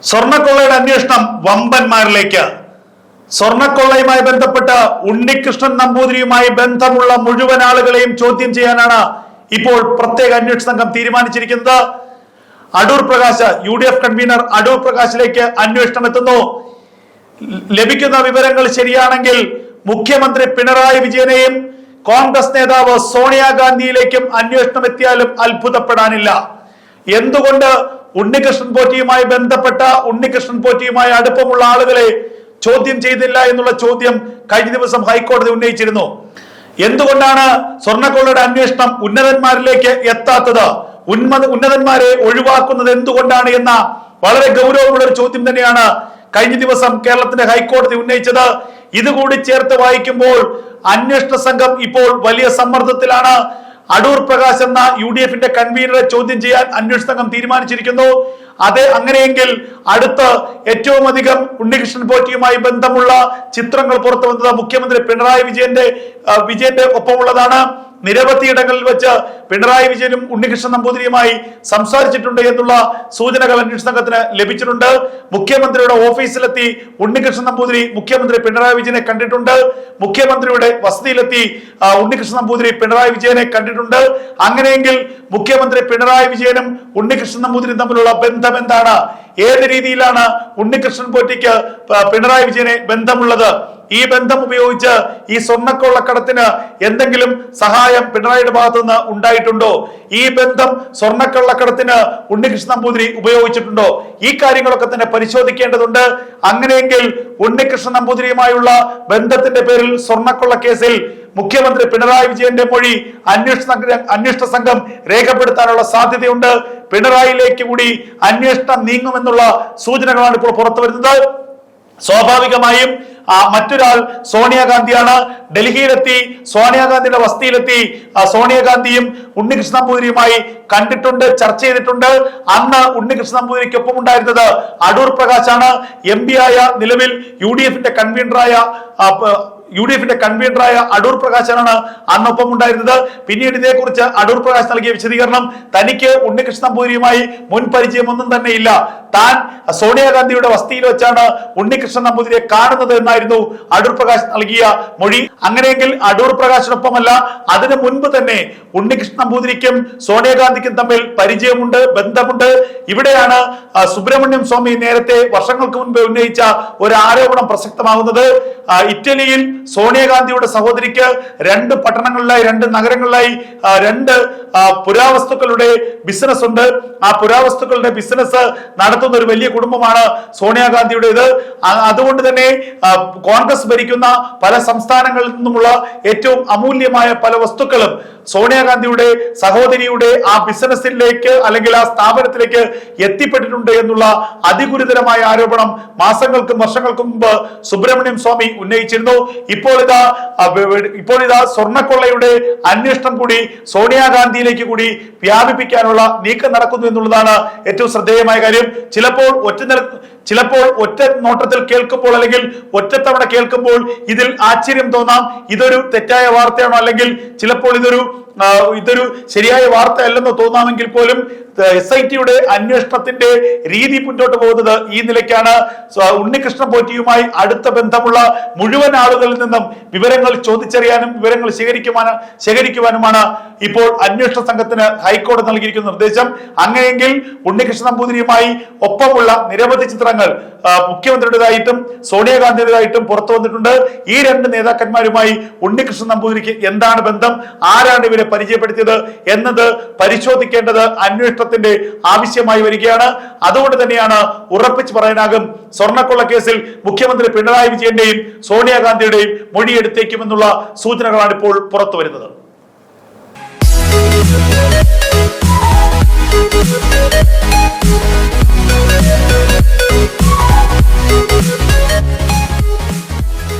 സ്വർണ്ണക്കൊള്ളയുടെ അന്വേഷണം വമ്പന്മാരിലേക്ക്. സ്വർണ്ണക്കൊള്ളയുമായി ബന്ധപ്പെട്ട് ഉണ്ണികൃഷ്ണൻ നമ്പൂതിരിയുമായി ബന്ധമുള്ള മുഴുവൻ ആളുകളെയും ചോദ്യം ചെയ്യാനാണ് ഇപ്പോൾ പ്രത്യേക അന്വേഷണ സംഘം തീരുമാനിച്ചിരിക്കുന്നത്. അടൂർ പ്രകാശ്, UDF കൺവീനർ അടൂർ പ്രകാശിലേക്ക് അന്വേഷണം എത്തുന്നു. ലഭിക്കുന്ന വിവരങ്ങൾ ശരിയാണെങ്കിൽ മുഖ്യമന്ത്രി പിണറായി വിജയനെയും കോൺഗ്രസ് നേതാവ് സോണിയാഗാന്ധിയിലേക്കും അന്വേഷണം എത്തിയാലും അത്ഭുതപ്പെടാനില്ല. എന്തുകൊണ്ട് ഉണ്ണികൃഷ്ണൻ പോറ്റിയുമായി ബന്ധപ്പെട്ട ഉണ്ണികൃഷ്ണൻ പോറ്റിയുമായി അടുപ്പമുള്ള ആളുകളെ ചോദ്യം ചെയ്തില്ല എന്നുള്ള ചോദ്യം കഴിഞ്ഞ ദിവസം ഹൈക്കോടതി ഉന്നയിച്ചിരുന്നു. എന്തുകൊണ്ടാണ് സ്വർണ്ണക്കൊള്ളയുടെ അന്വേഷണം ഉന്നതന്മാരിലേക്ക് എത്താത്തത്, ഉന്നതന്മാരെ ഒഴിവാക്കുന്നത് എന്തുകൊണ്ടാണ് എന്ന വളരെ ഗൗരവമുള്ള ഒരു ചോദ്യം തന്നെയാണ് കഴിഞ്ഞ ദിവസം കേരളത്തിന്റെ ഹൈക്കോടതി ഉന്നയിച്ചത്. ഇതുകൂടി ചേർത്ത് വായിക്കുമ്പോൾ അന്വേഷണ സംഘം ഇപ്പോൾ വലിയ സമ്മർദ്ദത്തിലാണ്. അടൂർ പ്രകാശ് എന്ന UDFന്റെ കൺവീനറെ ചോദ്യം ചെയ്യാൻ അന്വേഷണ സംഘം തീരുമാനിച്ചിരിക്കുന്നു. അങ്ങനെയെങ്കിൽ അടുത്ത് ഏറ്റവും അധികം ഉണ്ണികൃഷ്ണൻ പോറ്റിയുമായി ബന്ധമുള്ള ചിത്രങ്ങൾ പുറത്തു വന്നത് മുഖ്യമന്ത്രി പിണറായി വിജയന്റെ ഒപ്പമുള്ളതാണ്. നിരവധിയിടങ്ങളിൽ വെച്ച് പിണറായി വിജയനും ഉണ്ണികൃഷ്ണൻ നമ്പൂതിരിയുമായി സംസാരിച്ചിട്ടുണ്ട് എന്നുള്ള സൂചനകൾ അന്വേഷണ സംഘത്തിന് ലഭിച്ചിട്ടുണ്ട്. മുഖ്യമന്ത്രിയുടെ ഓഫീസിലെത്തി ഉണ്ണികൃഷ്ണൻ നമ്പൂതിരി മുഖ്യമന്ത്രി പിണറായി വിജയനെ കണ്ടിട്ടുണ്ട്. മുഖ്യമന്ത്രിയുടെ വസതിയിലെത്തി ഉണ്ണികൃഷ്ണൻ നമ്പൂതിരി പിണറായി വിജയനെ കണ്ടിട്ടുണ്ട്. അങ്ങനെയെങ്കിൽ മുഖ്യമന്ത്രി പിണറായി വിജയനും ഉണ്ണികൃഷ്ണൻ നമ്പൂതിരിയും തമ്മിലുള്ള ബന്ധം എന്താണ്? ഏത് രീതിയിലാണ് ഉണ്ണികൃഷ്ണൻ പോറ്റിക്ക് പിണറായി വിജയനെ ബന്ധമുള്ളത്? ഈ ബന്ധം ഉപയോഗിച്ച് ഈ സ്വർണ്ണക്കൊള്ളക്കടത്തിന് എന്തെങ്കിലും സഹായം പിണറായിയുടെ ഭാഗത്തു നിന്ന് ഉണ്ടായിട്ടുണ്ടോ? ഈ ബന്ധം സ്വർണ്ണക്കൊള്ളക്കടത്തിന് ഉണ്ണികൃഷ്ണൻ നമ്പൂതിരി ഉപയോഗിച്ചിട്ടുണ്ടോ? ഈ കാര്യങ്ങളൊക്കെ തന്നെ പരിശോധിക്കേണ്ടതുണ്ട്. അങ്ങനെയെങ്കിൽ ഉണ്ണികൃഷ്ണൻ നമ്പൂതിരിയുമായുള്ള ബന്ധത്തിന്റെ പേരിൽ സ്വർണ്ണക്കൊള്ള കേസിൽ മുഖ്യമന്ത്രി പിണറായി വിജയന്റെ മൊഴി അന്വേഷണ സംഘം രേഖപ്പെടുത്താനുള്ള സാധ്യതയുണ്ട്. പിണറായിയിലേക്ക് കൂടി അന്വേഷണം നീങ്ങുമെന്നുള്ള സൂചനകളാണ് ഇപ്പോൾ പുറത്തു വരുന്നത്. സ്വാഭാവികമായും മറ്റൊരാൾ സോണിയാഗാന്ധിയാണ്. ഡൽഹിയിലെത്തി സോണിയാഗാന്ധിയുടെ വസതിയിലെത്തി സോണിയാഗാന്ധിയും ഉണ്ണികൃഷ്ണൻ നമ്പൂതിരിയുമായി കണ്ടിട്ടുണ്ട്, ചർച്ച ചെയ്തിട്ടുണ്ട്. അന്ന് ഉണ്ണികൃഷ്ണൻ നമ്പൂതിരിക്കൊപ്പം ഉണ്ടായിരുന്നത് അടൂർ പ്രകാശാണ്. MP ആയ നിലവിൽ UDFന്റെ കൺവീനറായ അടൂർ പ്രകാശാണ് അന്നൊപ്പം ഉണ്ടായിരുന്നത്. പിന്നീട് ഇതേക്കുറിച്ച് അടൂർ പ്രകാശ് നൽകിയ വിശദീകരണം, തനിക്ക് ഉണ്ണികൃഷ്ണൻ നമ്പൂതിരിയുമായി മുൻ പരിചയമൊന്നും തന്നെ ഇല്ല, താൻ സോണിയാഗാന്ധിയുടെ വസതിയിൽ വെച്ചാണ് ഉണ്ണികൃഷ്ണൻ നമ്പൂതിരിയെ കാണുന്നത് എന്നായിരുന്നു അടൂർ പ്രകാശ് നൽകിയ മൊഴി. അങ്ങനെയെങ്കിൽ അടൂർ പ്രകാശിനൊപ്പമല്ല, അതിനു മുൻപ് തന്നെ ഉണ്ണികൃഷ്ണൻ നമ്പൂതിരിക്കും സോണിയാഗാന്ധിക്കും തമ്മിൽ പരിചയമുണ്ട്, ബന്ധമുണ്ട്. ഇവിടെയാണ് സുബ്രഹ്മണ്യം സ്വാമി നേരത്തെ വർഷങ്ങൾക്ക് മുൻപ് ഉന്നയിച്ച ഒരു ആരോപണം പ്രസക്തമാകുന്നത്. ഇറ്റലിയിൽ സോണിയാഗാന്ധിയുടെ സഹോദരിക്ക് 2 പട്ടണങ്ങളിലായി 2 നഗരങ്ങളിലായി 2 പുരാവസ്തുക്കളുടെ ബിസിനസ് ഉണ്ട്. ആ പുരാവസ്തുക്കളുടെ ബിസിനസ് നടത്തുന്ന ഒരു വലിയ കുടുംബമാണ് സോണിയാഗാന്ധിയുടേത്. അതുകൊണ്ട് തന്നെ കോൺഗ്രസ് ഭരിക്കുന്ന പല സംസ്ഥാനങ്ങളിൽ നിന്നുമുള്ള ഏറ്റവും അമൂല്യമായ പല വസ്തുക്കളും സോണിയാഗാന്ധിയുടെ സഹോദരിയുടെ ആ ബിസിനസ്സിലേക്ക് അല്ലെങ്കിൽ ആ സ്ഥാപനത്തിലേക്ക് എത്തിപ്പെട്ടിട്ടുണ്ട് എന്നുള്ള അതിഗുരുതരമായ ആരോപണം മാസങ്ങൾക്കും വർഷങ്ങൾക്കും മുമ്പ് സുബ്രഹ്മണ്യം സ്വാമി ഉന്നയിച്ചിരുന്നു. ഇപ്പോൾ ഇതാ സ്വർണ്ണക്കൊള്ളയുടെ അന്വേഷണം കൂടി സോണിയാഗാന്ധിയിലേക്ക് കൂടി വ്യാപിപ്പിക്കാനുള്ള നീക്കം നടക്കുന്നു എന്നുള്ളതാണ് ഏറ്റവും ശ്രദ്ധേയമായ കാര്യം. ചിലപ്പോൾ ഒറ്റ നോട്ടത്തിൽ കേൾക്കുമ്പോൾ അല്ലെങ്കിൽ ഒറ്റത്തവണ കേൾക്കുമ്പോൾ ഇതിൽ ആശ്ചര്യം തോന്നാം. ഇതൊരു തെറ്റായ വാർത്തയാണോ, അല്ലെങ്കിൽ ചിലപ്പോൾ ഇതൊരു ശരിയായ വാർത്ത അല്ലെന്ന് തോന്നാമെങ്കിൽ പോലും SITയുടെ അന്വേഷണത്തിന്റെ രീതി മുന്നോട്ട് പോകുന്നത് ഈ നിലയ്ക്കാണ്. ഉണ്ണികൃഷ്ണൻ പോറ്റിയുമായി അടുത്ത ബന്ധമുള്ള മുഴുവൻ ആളുകളിൽ നിന്നും വിവരങ്ങൾ ചോദിച്ചറിയാനും വിവരങ്ങൾ ശേഖരിക്കുവാനുമാണ് ഇപ്പോൾ അന്വേഷണ സംഘത്തിന് ഹൈക്കോടതി നൽകിയിരിക്കുന്ന നിർദ്ദേശം. അങ്ങനെയെങ്കിൽ ഉണ്ണികൃഷ്ണൻ നമ്പൂതിരിയുമായി ഒപ്പമുള്ള നിരവധി ചിത്രങ്ങൾ മുഖ്യമന്ത്രിയുടേതായിട്ടും സോണിയാഗാന്ധിയുടേതായിട്ടും പുറത്തു വന്നിട്ടുണ്ട്. ഈ 2 നേതാക്കന്മാരുമായി ഉണ്ണികൃഷ്ണൻ നമ്പൂതിരിക്ക് എന്താണ് ബന്ധം, ആരാണ് ഇവരെ പരിചയപ്പെടുത്തിയത് എന്നത് പരിശോധിക്കേണ്ടത് അന്വേഷണത്തിന്റെ ആവശ്യമായി വരികയാണ്. അതുകൊണ്ട് തന്നെയാണ് ഉറപ്പിച്ച് പറയാനാകും സ്വർണ്ണക്കൊള്ള കേസിൽ മുഖ്യമന്ത്രി പിണറായി വിജയന്റെയും സോണിയാഗാന്ധിയുടെയും മൊഴിയെടുത്തേക്കുമെന്നുള്ള സൂചനകളാണ് ഇപ്പോൾ പുറത്തു വരുന്നത്.